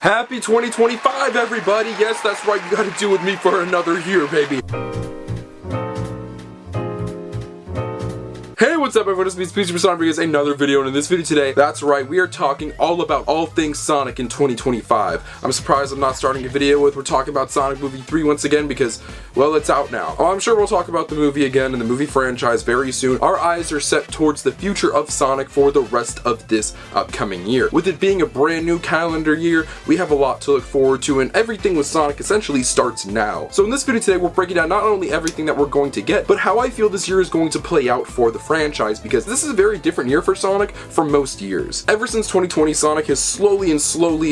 Happy 2025, everybody! Yes, that's right, you gotta do with me for another year, baby! Hey, what's up everyone, it's me, SpeedSuperSonic, because another video, and in this video today, that's right, we are talking all about all things Sonic in 2025. I'm surprised I'm not starting a video with we're talking about Sonic Movie 3 once again because, well, it's out now. I'm sure we'll talk about the movie again and the movie franchise very soon. Our eyes are set towards the future of Sonic for the rest of this upcoming year. With it being a brand new calendar year, we have a lot to look forward to, and everything with Sonic essentially starts now. So in this video today, we're breaking down not only everything that we're going to get, but how I feel this year is going to play out for the franchise, because this is a very different year for Sonic from most years. Ever since 2020, Sonic has slowly,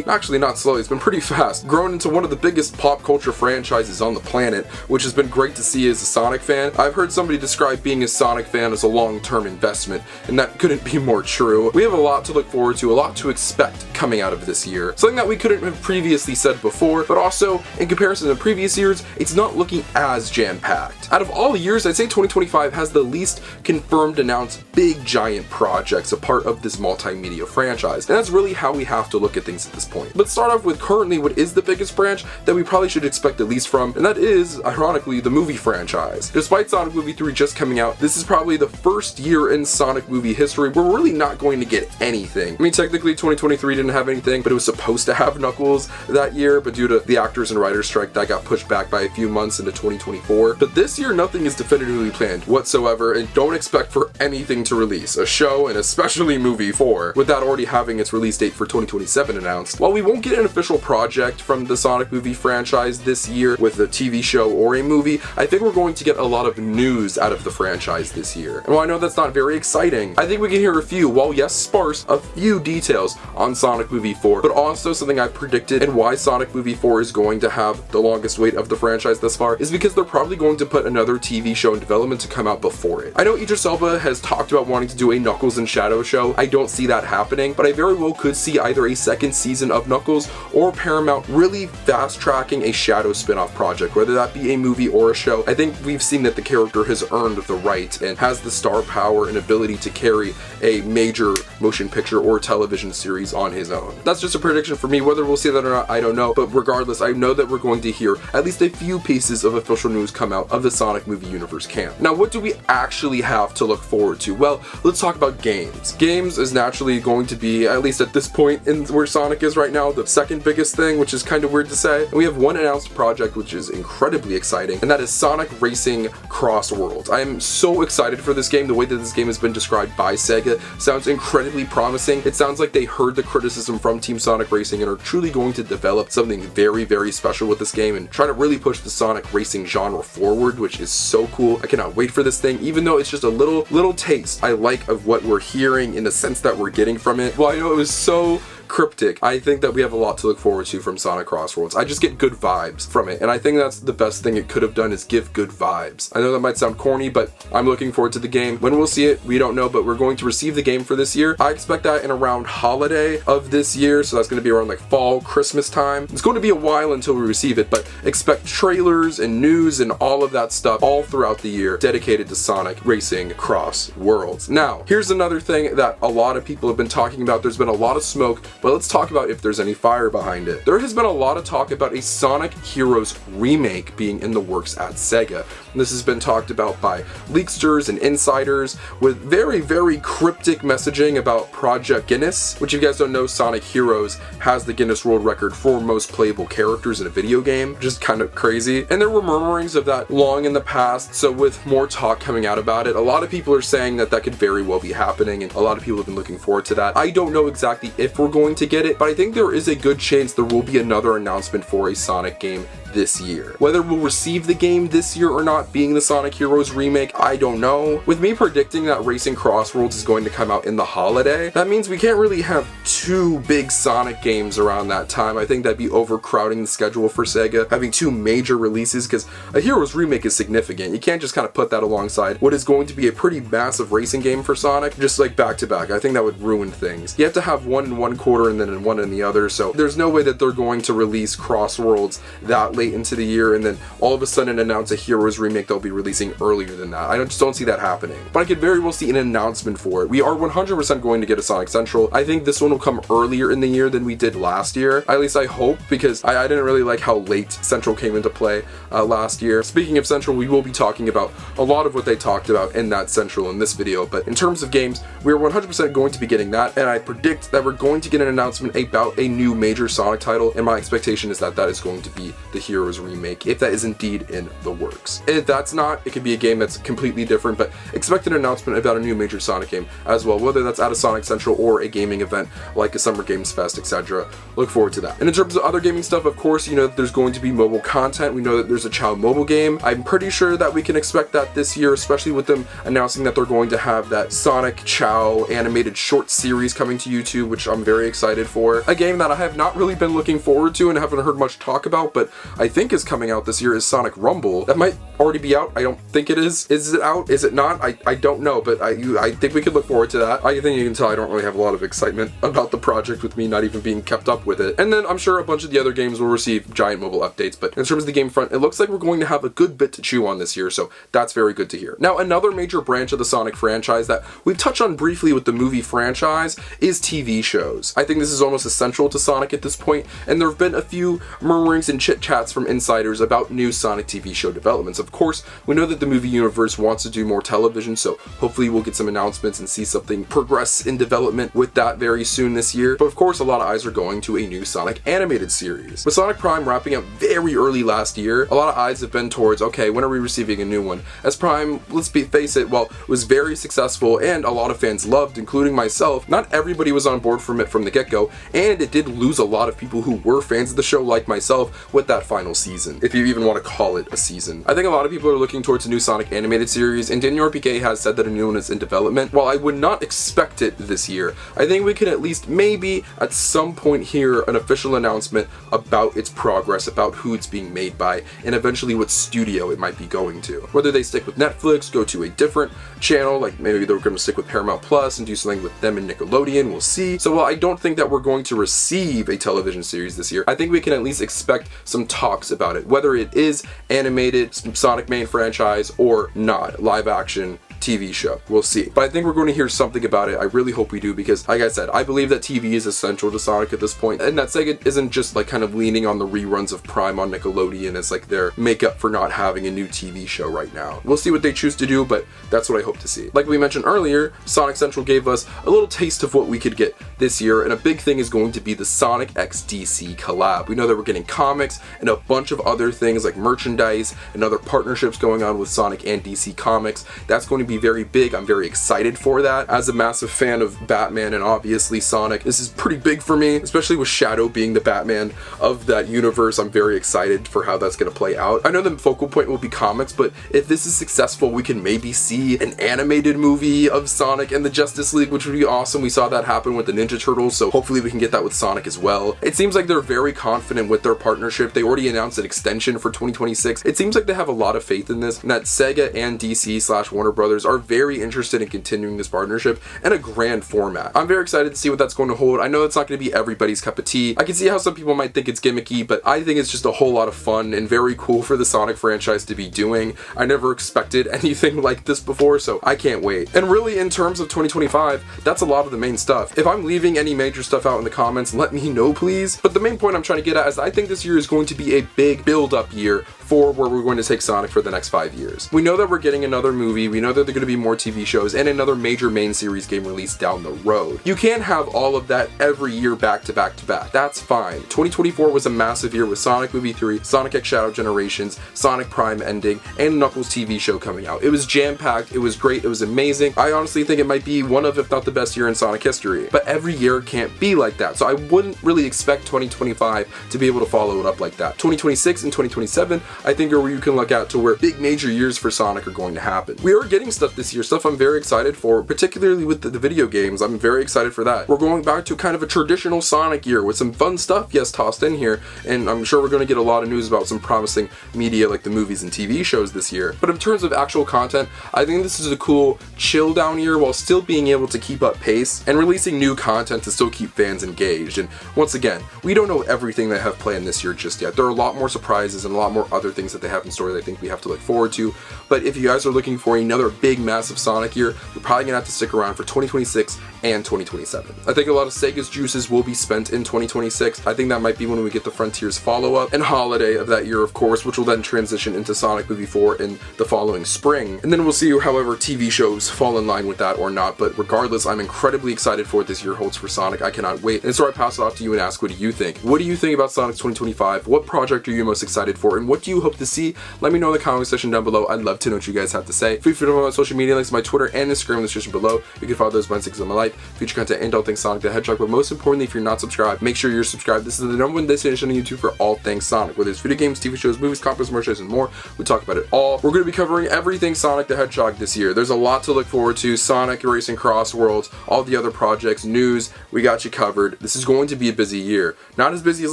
actually not slowly, it's been pretty fast, grown into one of the biggest pop culture franchises on the planet, which has been great to see as a Sonic fan. I've heard somebody describe being a Sonic fan as a long-term investment, and that couldn't be more true. We have a lot to look forward to, a lot to expect coming out of this year. Something that we couldn't have previously said before, but also, in comparison to previous years, it's not looking as jam-packed. Out of all the years, I'd say 2025 has the least confirmed announced big giant projects a part of this multimedia franchise, and that's really how we have to look at things at this point. Let's start off with currently what is the biggest branch that we probably should expect at least from, and that is, ironically, the movie franchise. Despite Sonic Movie 3 just coming out, this is probably the first year in Sonic movie history where we're really not going to get anything. I mean, technically 2023 didn't have anything, but it was supposed to have Knuckles that year, but due to the actors and writers strike, that got pushed back by a few months into 2024. But this year, nothing is definitively planned whatsoever, and don't expect for anything to release, a show and especially movie 4, with that already having its release date for 2027 announced. While we won't get an official project from the Sonic movie franchise this year with a TV show or a movie, I think we're going to get a lot of news out of the franchise this year. And while I know that's not very exciting, I think we can hear a few, while yes sparse, a few details on Sonic movie 4, but also something I've predicted and why Sonic movie 4 is going to have the longest wait of the franchise thus far is because they're probably going to put another TV show in development to come out before it. I know Idris Elba has talked about wanting to do a Knuckles and Shadow show. I don't see that happening, but I very well could see either a second season of Knuckles or Paramount really fast tracking a Shadow spin-off project, whether that be a movie or a show. I think we've seen that the character has earned the right and has the star power and ability to carry a major motion picture or television series on his own. That's just a prediction for me. Whether we'll see that or not, I don't know, but regardless, I know that we're going to hear at least a few pieces of official news come out of the Sonic movie universe camp. Now, what do we actually have to look forward to? Well, let's talk about games. Games is naturally going to be, at least at this point in where Sonic is right now, the second biggest thing, which is kind of weird to say. And we have one announced project which is incredibly exciting, and that is Sonic Racing Cross Worlds. I am so excited for this game. The way that this game has been described by Sega sounds incredibly promising. It sounds like they heard the criticism from Team Sonic Racing and are truly going to develop something very, very special with this game and try to really push the Sonic Racing genre forward, which is so cool. I cannot wait for this thing, even though it's just a little taste I like of what we're hearing in the sense that we're getting from it. Well, I know it was so cryptic. I think that we have a lot to look forward to from Sonic Crossworlds. I just get good vibes from it, and I think that's the best thing it could have done, is give good vibes. I know that might sound corny, but I'm looking forward to the game. When we'll see it, we don't know, but we're going to receive the game for this year. I expect that in around holiday of this year, so that's going to be around like fall, Christmas time. It's going to be a while until we receive it, but expect trailers and news and all of that stuff all throughout the year dedicated to Sonic Racing Cross Worlds. Now, here's another thing that a lot of people have been talking about. There's been a lot of smoke, but let's talk about if there's any fire behind it. There has been a lot of talk about a Sonic Heroes remake being in the works at Sega. And this has been talked about by leaksters and insiders with very, very cryptic messaging about Project Guinness, which if you guys don't know, Sonic Heroes has the Guinness World Record for most playable characters in a video game. Just kind of crazy. And there were murmurings of that long in the past, so with more talk coming out about it, a lot of people are saying that that could very well be happening, and a lot of people have been looking forward to that. I don't know exactly if we're going to get it, but I think there is a good chance there will be another announcement for a Sonic game this year. Whether we'll receive the game this year or not, being the Sonic Heroes remake, I don't know. With me predicting that Racing Cross Worlds is going to come out in the holiday, that means we can't really have two big Sonic games around that time. I think that'd be overcrowding the schedule for Sega, having two major releases, because a Heroes remake is significant. You can't just kind of put that alongside what is going to be a pretty massive racing game for Sonic, just like back to back. I think that would ruin things. You have to have one in one quarter and then one in the other, so there's no way that they're going to release Cross Worlds that late late into the year and then all of a sudden announce a Heroes remake they'll be releasing earlier than that. I just don't see that happening. But I could very well see an announcement for it. We are 100% going to get a Sonic Central. I think this one will come earlier in the year than we did last year. At least I hope, because I didn't really like how late Central came into play last year. Speaking of Central, we will be talking about a lot of what they talked about in that Central in this video, but in terms of games, we are 100% going to be getting that, and I predict that we're going to get an announcement about a new major Sonic title, and my expectation is that that is going to be the Heroes remake, if that is indeed in the works. If that's not, it could be a game that's completely different, but expect an announcement about a new major Sonic game as well, whether that's at a Sonic Central or a gaming event like a Summer Games Fest, etc. Look forward to that. And in terms of other gaming stuff, of course, you know that there's going to be mobile content. We know that there's a Chow mobile game. I'm pretty sure that we can expect that this year, especially with them announcing that they're going to have that Sonic Chow animated short series coming to YouTube, which I'm very excited for. A game that I have not really been looking forward to and haven't heard much talk about, but I think is coming out this year, is Sonic Rumble. That might already be out. I don't think it is. Is it out? Is it not? I don't know, but I think we could look forward to that. I think you can tell I don't really have a lot of excitement about the project with me not even being kept up with it. And then I'm sure a bunch of the other games will receive giant mobile updates, but in terms of the game front, it looks like we're going to have a good bit to chew on this year, so that's very good to hear. Now, another major branch of the Sonic franchise that we've touched on briefly with the movie franchise is TV shows. I think this is almost essential to Sonic at this point, and there have been a few murmurings and chit-chats from insiders about new Sonic TV show developments. Of course, we know that the movie universe wants to do more television, so hopefully we'll get some announcements and see something progress in development with that very soon this year. But of course, a lot of eyes are going to a new Sonic animated series. With Sonic Prime wrapping up very early last year, a lot of eyes have been towards, okay, when are we receiving a new one? As Prime, let's face it, while it was very successful and a lot of fans loved, including myself, not everybody was on board from it from the get-go, and it did lose a lot of people who were fans of the show like myself with that final season, if you even want to call it a season. I think a lot of people are looking towards a new Sonic animated series, and Daniel RPK has said that a new one is in development. While I would not expect it this year, I think we can at least maybe at some point hear an official announcement about its progress, about who it's being made by, and eventually what studio it might be going to. Whether they stick with Netflix, go to a different channel, like maybe they're going to stick with Paramount Plus and do something with them and Nickelodeon, we'll see. So while I don't think that we're going to receive a television series this year, I think we can at least expect some talks about it, whether it is animated Sonic main franchise or not, live action TV show. We'll see. But I think we're going to hear something about it. I really hope we do, because like I said, I believe that TV is essential to Sonic at this point, and that Sega isn't just like kind of leaning on the reruns of Prime on Nickelodeon as like their makeup for not having a new TV show right now. We'll see what they choose to do, but that's what I hope to see. Like we mentioned earlier, Sonic Central gave us a little taste of what we could get this year, and a big thing is going to be the Sonic x DC collab. We know that we're getting comics and a bunch of other things like merchandise and other partnerships going on with Sonic and DC Comics. That's going to be very big. I'm very excited for that. As a massive fan of Batman and obviously Sonic, this is pretty big for me, especially with Shadow being the Batman of that universe. I'm very excited for how that's going to play out. I know the focal point will be comics, but if this is successful, we can maybe see an animated movie of Sonic and the Justice League, which would be awesome. We saw that happen with the Ninja Turtles, so hopefully we can get that with Sonic as well. It seems like they're very confident with their partnership. They already announced an extension for 2026. It seems like they have a lot of faith in this, and that Sega and DC/Warner Brothers are very interested in continuing this partnership in a grand format. I'm very excited to see what that's going to hold. I know it's not going to be everybody's cup of tea. I can see how some people might think it's gimmicky, but I think it's just a whole lot of fun and very cool for the Sonic franchise to be doing. I never expected anything like this before, so I can't wait. And really, in terms of 2025, that's a lot of the main stuff. If I'm leaving any major stuff out in the comments, let me know, please. But the main point I'm trying to get at is I think this year is going to be a big build-up year for where we're going to take Sonic for the next 5 years. We know that we're getting another movie, we know that there are going to be more TV shows, and another major main series game release down the road. You can't have all of that every year back to back to back. That's fine. 2024 was a massive year with Sonic Movie 3, Sonic X Shadow Generations, Sonic Prime ending, and Knuckles TV show coming out. It was jam-packed, it was great, it was amazing. I honestly think it might be one of, if not the best year in Sonic history. But every year can't be like that, so I wouldn't really expect 2025 to be able to follow it up like that. 2026 and 2027, I think, are where you can look out to where big major years for Sonic are going to happen. We are getting stuff this year, stuff I'm very excited for, particularly with the video games. I'm very excited for that. We're going back to kind of a traditional Sonic year with some fun stuff, yes, tossed in here, and I'm sure we're going to get a lot of news about some promising media like the movies and TV shows this year. But in terms of actual content, I think this is a cool chill down year while still being able to keep up pace and releasing new content to still keep fans engaged. And once again, we don't know everything they have planned this year just yet. There are a lot more surprises and a lot more other things that they have in store that I think we have to look forward to. But if you guys are looking for another big massive Sonic year, you're probably gonna have to stick around for 2026 and 2027. I think a lot of Sega's juices will be spent in 2026. I think that might be when we get the Frontiers follow-up and holiday of that year, of course, which will then transition into Sonic Movie 4 in the following spring. And then we'll see however TV shows fall in line with that or not. But regardless, I'm incredibly excited for what this year holds for Sonic. I cannot wait. And so I pass it off to you and ask, what do you think? What do you think about Sonic 2025? What project are you most excited for? And what do you hope to see? Let me know in the comment section down below. I'd love to know what you guys have to say. Feel free to follow my social media links, my Twitter and Instagram in the description below. You can follow those buttons because of my life, future content, and all things Sonic the Hedgehog. But most importantly, if you're not subscribed, make sure you're subscribed. This is the #1 destination on YouTube for all things Sonic. Whether it's video games, TV shows, movies, comics, merchandise, and more, we talk about it all. We're going to be covering everything Sonic the Hedgehog this year. There's a lot to look forward to. Sonic Racing Cross Worlds, all the other projects, news, we got you covered. This is going to be a busy year. Not as busy as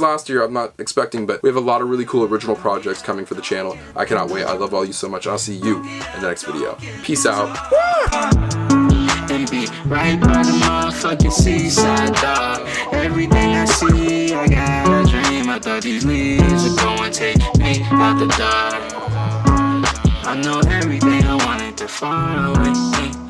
last year, I'm not expecting, but we have a lot of really cool original projects coming for the channel. I cannot wait. I love all you so much. I'll see you in the next video. Peace out. And be right by the motherfucking seaside, dog. Everything I see, I got a dream. I thought these leaves would go and take me out the dark. I know everything I wanted to far away.